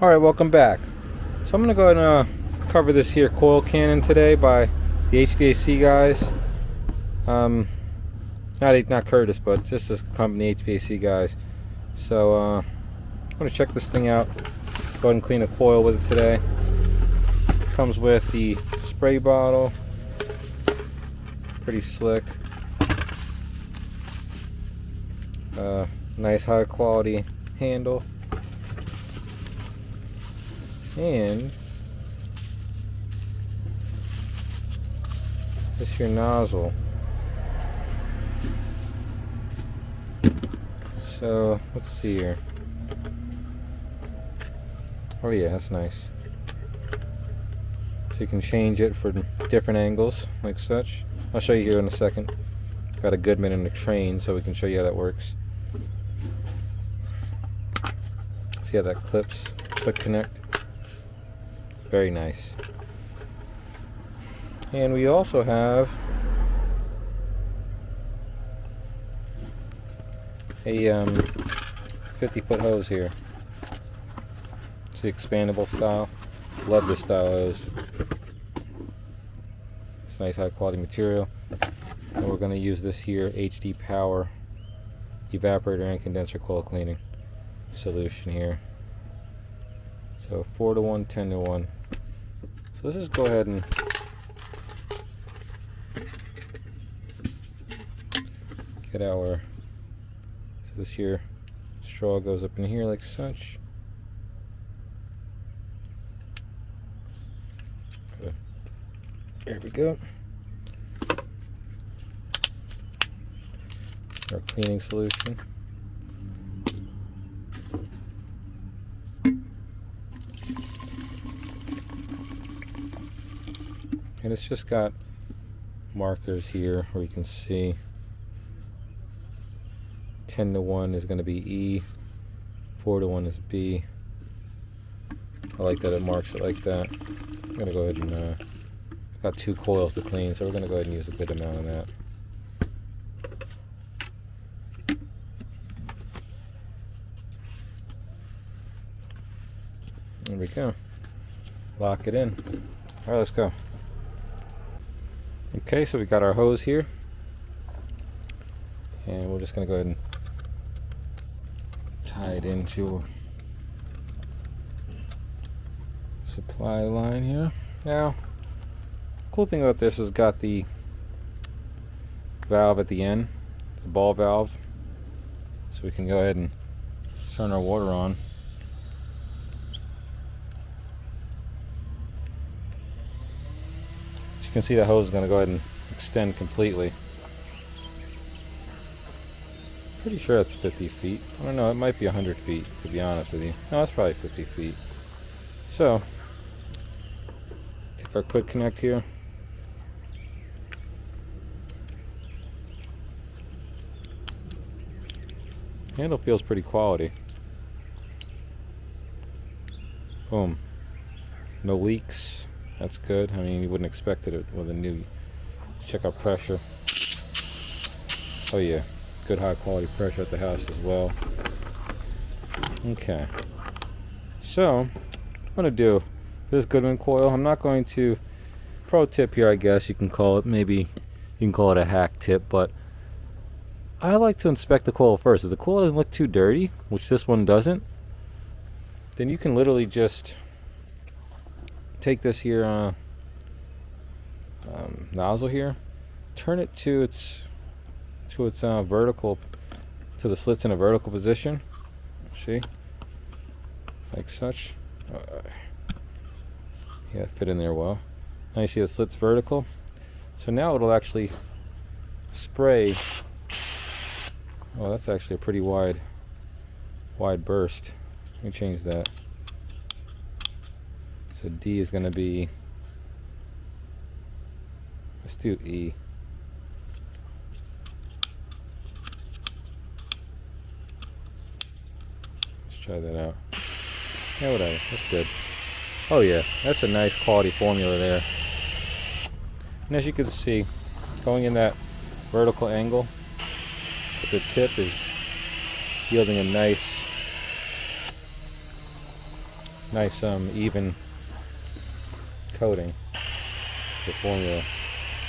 Alright, welcome back. So I'm going to go ahead and cover this here coil cannon today by the HVAC guys. Not Curtis, but just this company, HVAC guys. So I'm going to check this thing out. Go ahead and clean a coil with it today. Comes with the spray bottle. Pretty slick. Nice high quality handle. And this your nozzle. So let's see here. Oh yeah, that's nice. So you can change it for different angles like such. I'll show you here in a second. Got a Goodman and a Trane, so we can show you how that works. See how that clips, quick connect. Very nice. And we also have a 50-foot hose here. It's the expandable style. Love this style hose. It's nice high quality material. And we're going to use this here HD Power evaporator and condenser coil cleaning solution here. So 4-to-1, 10-to-1. So let's just go ahead and get our, so this here straw goes up in here like such. There we go. Our cleaning solution. And it's just got markers here where you can see 10-to-1 is going to be E, 4-to-1 is B. I like that it marks it like that. I'm going to go ahead and got 2 coils to clean, so we're going to go ahead and use a good amount of that. There we go. Lock it in. Alright, let's go. Okay, so we got our hose here. And we're just going to go ahead and tie it into supply line here. Now, cool thing about this is got the valve at the end. It's a ball valve. So we can go ahead and turn our water on. You can see the hose is going to go ahead and extend completely. Pretty sure it's 50 feet. I don't know, it might be 100 feet to be honest with you. No, it's probably 50 feet. So, take our quick connect here. Handle feels pretty quality. Boom. No leaks. That's good. I mean, you wouldn't expect it with a new. Check our pressure. Oh yeah, good high quality pressure at the house as well. Okay. So, I'm gonna do this Goodman coil. I'm not going to. Pro tip here, I guess you can call it. Maybe you can call it a hack tip, but I like to inspect the coil first. If the coil doesn't look too dirty, which this one doesn't, then you can literally just take this here nozzle here, turn it to its vertical, to the slits in a vertical position. See, like such. Yeah, fit in there well. Now you see the slits vertical. So now it'll actually spray. Oh, that's actually a pretty wide burst. Let me change that. So D is going to be, let's do E. Let's try that out. Yeah, whatever, that's good. Oh yeah, that's a nice quality formula there. And as you can see, going in that vertical angle, the tip is yielding a nice even coating, the formula.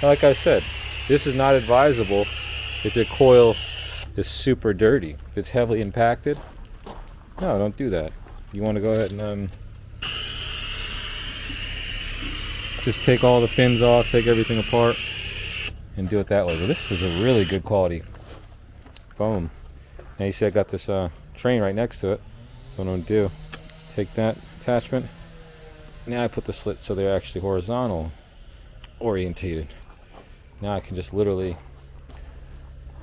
And like I said, this is not advisable if your coil is super dirty. If it's heavily impacted, no, don't do that. You want to go ahead and just take all the fins off, take everything apart, and do it that way. But this was a really good quality foam. Now you see I got this Trane right next to it. So what I'm going to do, take that attachment. Now I put the slits so they're actually horizontal orientated. Now I can just literally,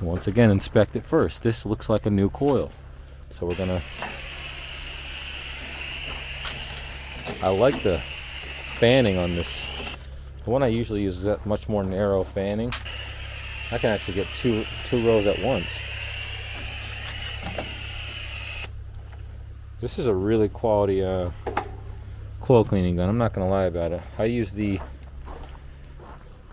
once again, inspect it first. This looks like a new coil. So we're going to, I like the fanning on this. The one I usually use is that much more narrow fanning. I can actually get two rows at once. This is a really quality coil cleaning gun. I'm not gonna lie about it. I use I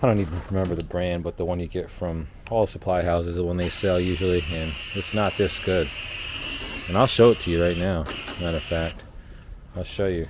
don't even remember the brand, but the one you get from all supply houses, the one they sell usually, and it's not this good. And I'll show it to you right now. Matter of fact, I'll show you.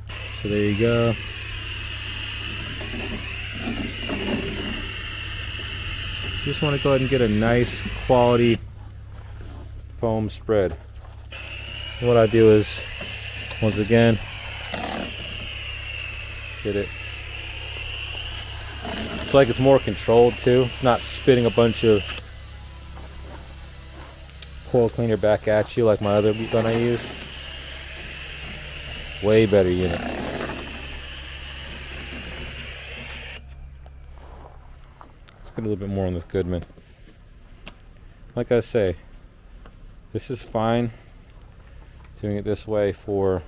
So there you go. Just want to go ahead and get a nice quality foam spread. And what I do is, once again, get it. It's like it's more controlled too. It's not spitting a bunch of coil cleaner back at you like my other gun I use. Way better unit. Let's get a little bit more on this Goodman. Like I say, this is fine. Doing it this way for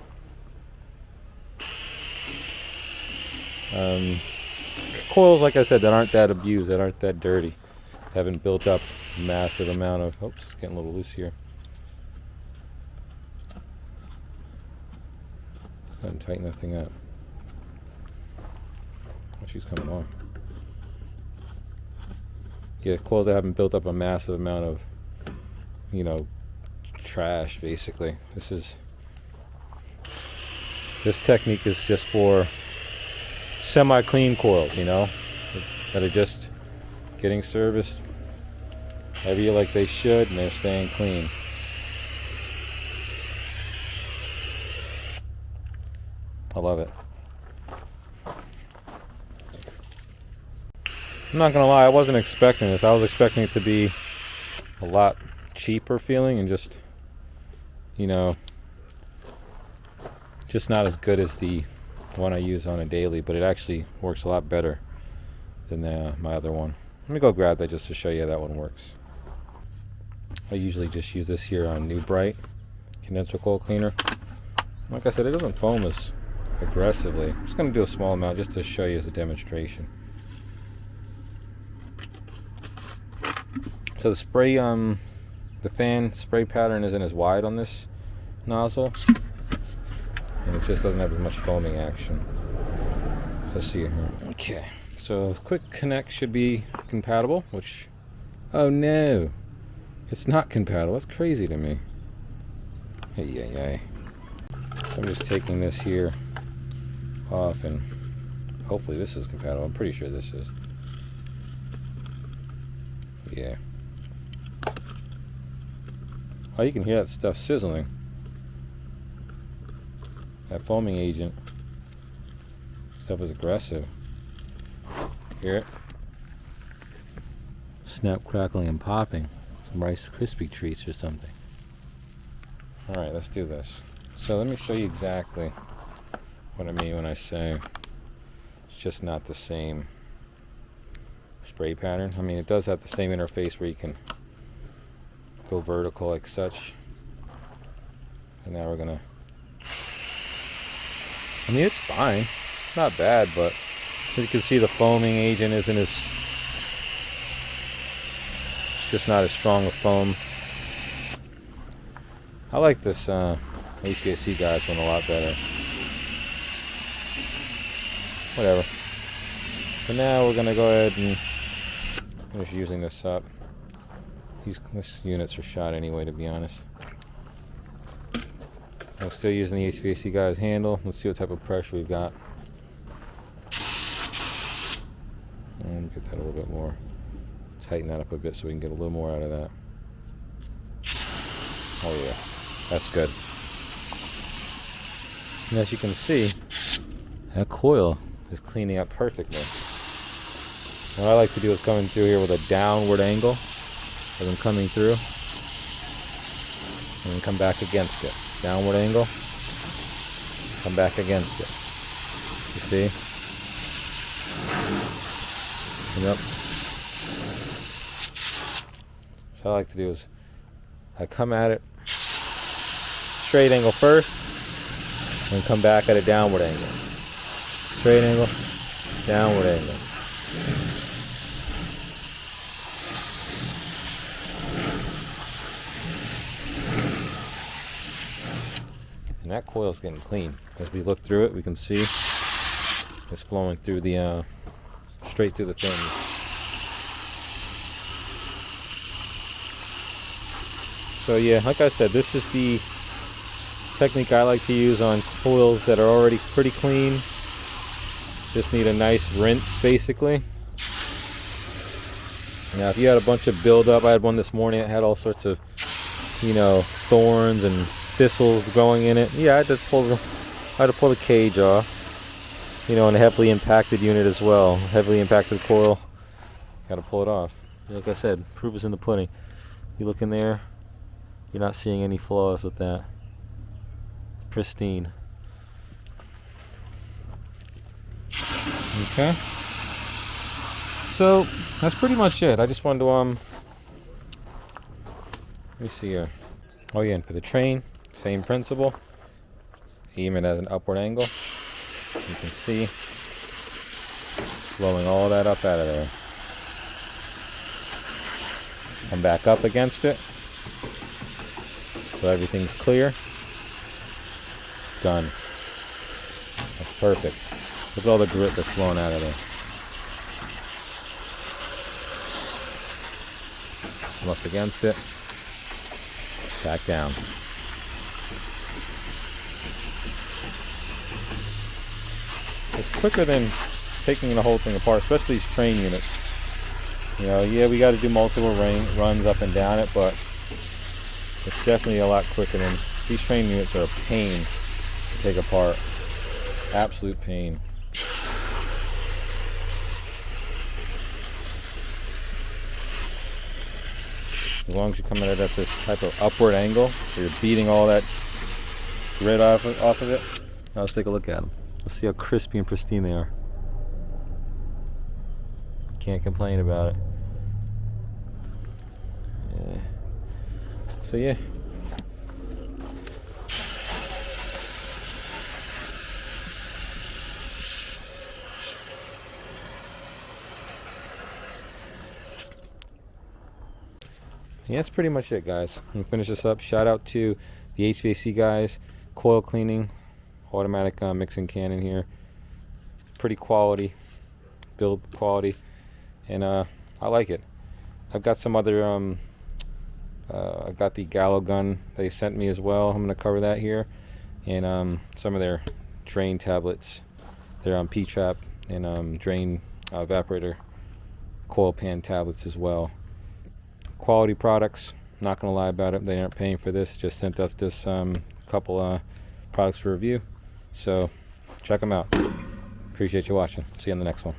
coils, like I said, that aren't that abused, that aren't that dirty, haven't built up a massive amount of. Oops, it's getting a little loose here. Go ahead and tighten that thing up. Oh, she's coming on. Yeah, coils that haven't built up a massive amount of, trash, basically. This technique is just for semi-clean coils, that are just getting serviced every year like they should, and they're staying clean. I love it. I'm not gonna lie, I wasn't expecting this. I was expecting it to be a lot cheaper feeling and just, just not as good as the one I use on a daily, but it actually works a lot better than my other one. Let me go grab that just to show you how that one works. I usually just use this here on New Bright condenser coil cleaner. Like I said, it doesn't foam as aggressively. I'm just going to do a small amount just to show you as a demonstration. So the spray, the fan spray pattern isn't as wide on this nozzle, and it just doesn't have as much foaming action. So let's see it here. Okay, so this quick connect should be compatible, which, oh no, it's not compatible. That's crazy to me. Hey. So I'm just taking this here off, and hopefully this is compatible. I'm pretty sure this is. Yeah. Oh, you can hear that stuff sizzling. That foaming agent stuff is aggressive. Hear it? Snap, crackling, and popping. Some Rice Krispie treats or something. Alright, let's do this. So let me show you exactly what I mean when I say it's just not the same spray pattern. I mean, it does have the same interface where you can go vertical like such. And now we're gonna, I mean, it's fine. It's not bad, but as you can see, the foaming agent isn't as, it's just not as strong a foam. I like this HVAC guy's one a lot better. Whatever. So now we're gonna go ahead and finish using this up. These units are shot anyway, to be honest. I'm still using the HVAC guy's handle. Let's see what type of pressure we've got. And get that a little bit more. Tighten that up a bit so we can get a little more out of that. Oh yeah, that's good. And as you can see, that coil is cleaning up perfectly. What I like to do is come in through here with a downward angle as I'm coming through, and then come back against it. Downward angle, come back against it. You see? Yep. So what I like to do is I come at it straight angle first, and come back at a downward angle. Straight angle, downward angle. And that coil's getting clean. As we look through it, we can see it's flowing through the straight through the fins. So yeah, like I said, this is the technique I like to use on coils that are already pretty clean. Just need a nice rinse, basically. Now, if you had a bunch of buildup, I had one this morning that had all sorts of, thorns and thistles growing in it. Yeah, I had to pull the cage off. And a heavily impacted unit as well. Heavily impacted coil. Got to pull it off. Like I said, proof is in the pudding. You look in there, you're not seeing any flaws with that. It's pristine. Okay. So that's pretty much it. I just wanted to let me see here. Oh yeah, and for the Trane, same principle. Aim it at an upward angle. You can see flowing all that up out of there. Come back up against it. So everything's clear. Done. That's perfect. Look at all the grit that's flowing out of there. Come up against it. Back down. It's quicker than taking the whole thing apart, especially these Trane units. Yeah, we got to do multiple runs up and down it, but it's definitely a lot quicker than these Trane units are a pain to take apart. Absolute pain. As long as you come at it at this type of upward angle, where you're beating all that grit off of it. Now let's take a look at them. Let's see how crispy and pristine they are. Can't complain about it. Yeah. So yeah. Yeah, that's pretty much it, guys. I'm gonna finish this up. Shout out to the HVAC guys, coil cleaning, automatic mixing can in here. Pretty quality, build quality, and I like it. I've got some other, I've got the Gallo gun they sent me as well. I'm gonna cover that here, and some of their drain tablets. They're on P-trap and drain evaporator coil pan tablets as well. Quality products, not gonna lie about it, they aren't paying for this, just sent up this couple products for review, so check them out. Appreciate you watching. See you on the next one.